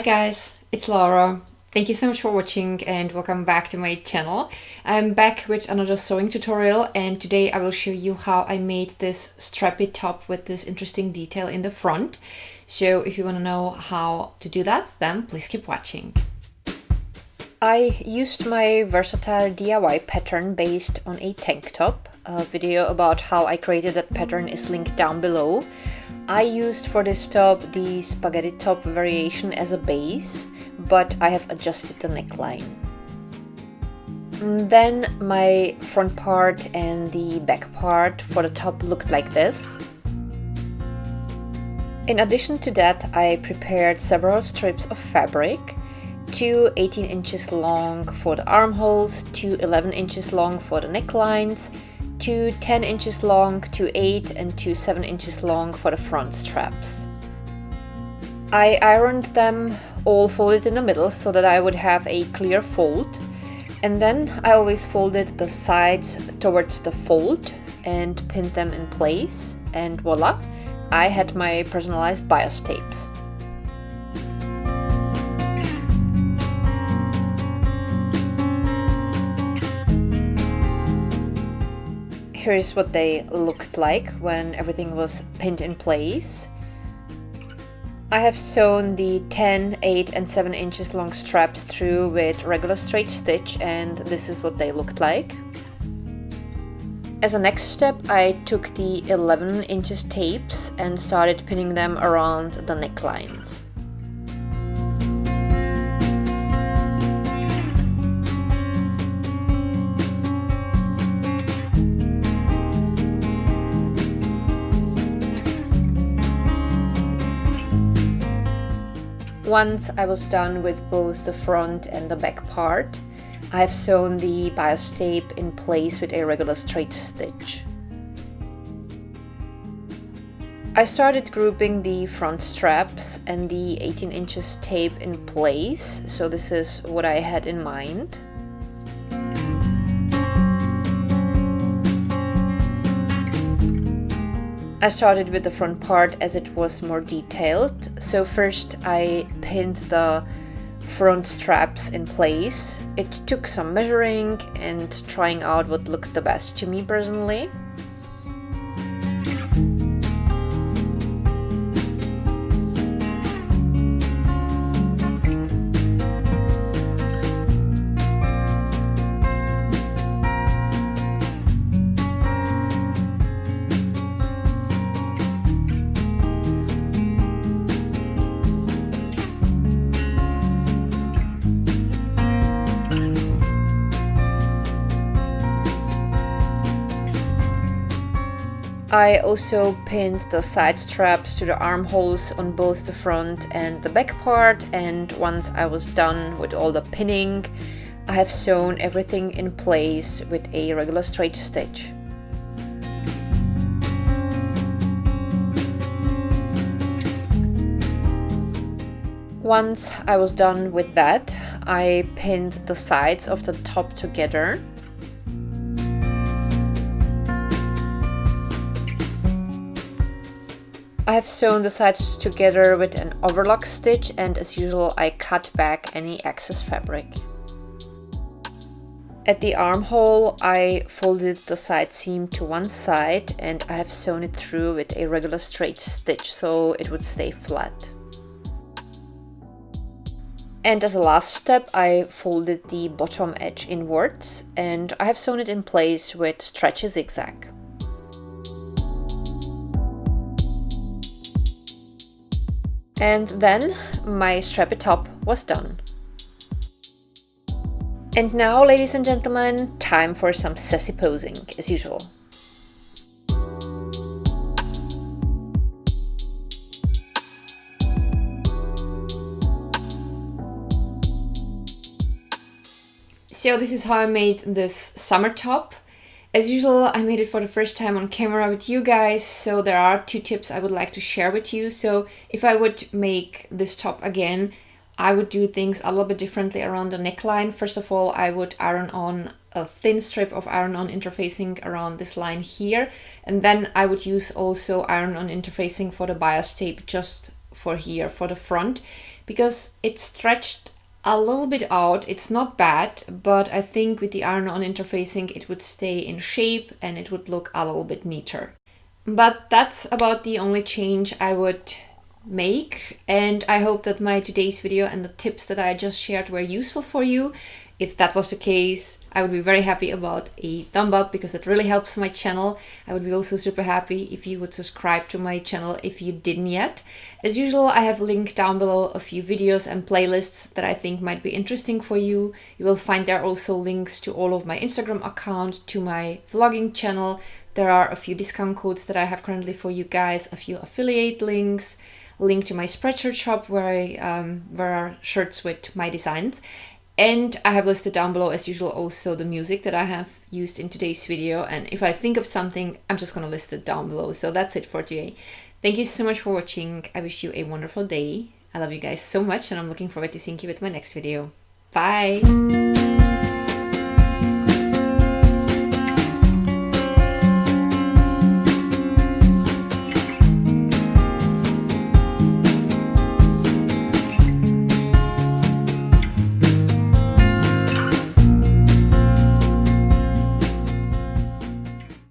guys, it's Laura. Thank you so much for watching and welcome back to my channel. I'm back with another sewing tutorial and today I will show you how I made this strappy top with this interesting detail in the front. So if you want to know how to do that, then please keep watching. I used my versatile DIY pattern based on a tank top. A video about how I created that pattern is linked down below. I used for this top the spaghetti top variation as a base, but I have adjusted the neckline. Then my front part and the back part for the top looked like this. In addition to that, I prepared several strips of fabric, two 18 inches long for the armholes, two 11 inches long for the necklines, two 10 inches long, two 8 and two 7 inches long for the front straps. I ironed them all folded in the middle so that I would have a clear fold, and then I always folded the sides towards the fold and pinned them in place, and voila, I had my personalized bias tapes. Here's what they looked like when everything was pinned in place. I have sewn the 10, 8 and 7 inches long straps through with regular straight stitch, and this is what they looked like. As a next step, I took the 11 inches tapes and started pinning them around the necklines. Once I was done with both the front and the back part, I have sewn the bias tape in place with a regular straight stitch. I started grouping the front straps and the 18 inches tape in place, so this is what I had in mind. I started with the front part as it was more detailed. So first I pinned the front straps in place. It took some measuring and trying out what looked the best to me personally. I also pinned the side straps to the armholes on both the front and the back part, and once I was done with all the pinning, I have sewn everything in place with a regular straight stitch. Once I was done with that, I pinned the sides of the top together. I have sewn the sides together with an overlock stitch, and as usual I cut back any excess fabric. At the armhole I folded the side seam to one side and I have sewn it through with a regular straight stitch so it would stay flat. And as a last step I folded the bottom edge inwards and I have sewn it in place with stretchy zigzag. And then my strappy top was done. And now, ladies and gentlemen, time for some sassy posing, as usual. So this is how I made this summer top. As usual, I made it for the first time on camera with you guys, so there are two tips I would like to share with you. So if I would make this top again, I would do things a little bit differently around the neckline. First of all, I would iron on a thin strip of iron-on interfacing around this line here, and then I would use also iron-on interfacing for the bias tape just for here, for the front, because it stretched a little bit out. It's not bad, but I think with the iron-on interfacing it would stay in shape and it would look a little bit neater. But that's about the only change I would make, and I hope that my today's video and the tips that I just shared were useful for you. If that was the case, I would be very happy about a thumb up because it really helps my channel. I would be also super happy if you would subscribe to my channel if you didn't yet. As usual, I have linked down below a few videos and playlists that I think might be interesting for you. You will find there also links to all of my Instagram account, to my vlogging channel. There are a few discount codes that I have currently for you guys, a few affiliate links, link to my Spreadshirt shop where I wear shirts with my designs. And I have listed down below, as usual, also the music that I have used in today's video. And if I think of something, I'm just going to list it down below. So that's it for today. Thank you so much for watching. I wish you a wonderful day. I love you guys so much, and I'm looking forward to seeing you with my next video. Bye!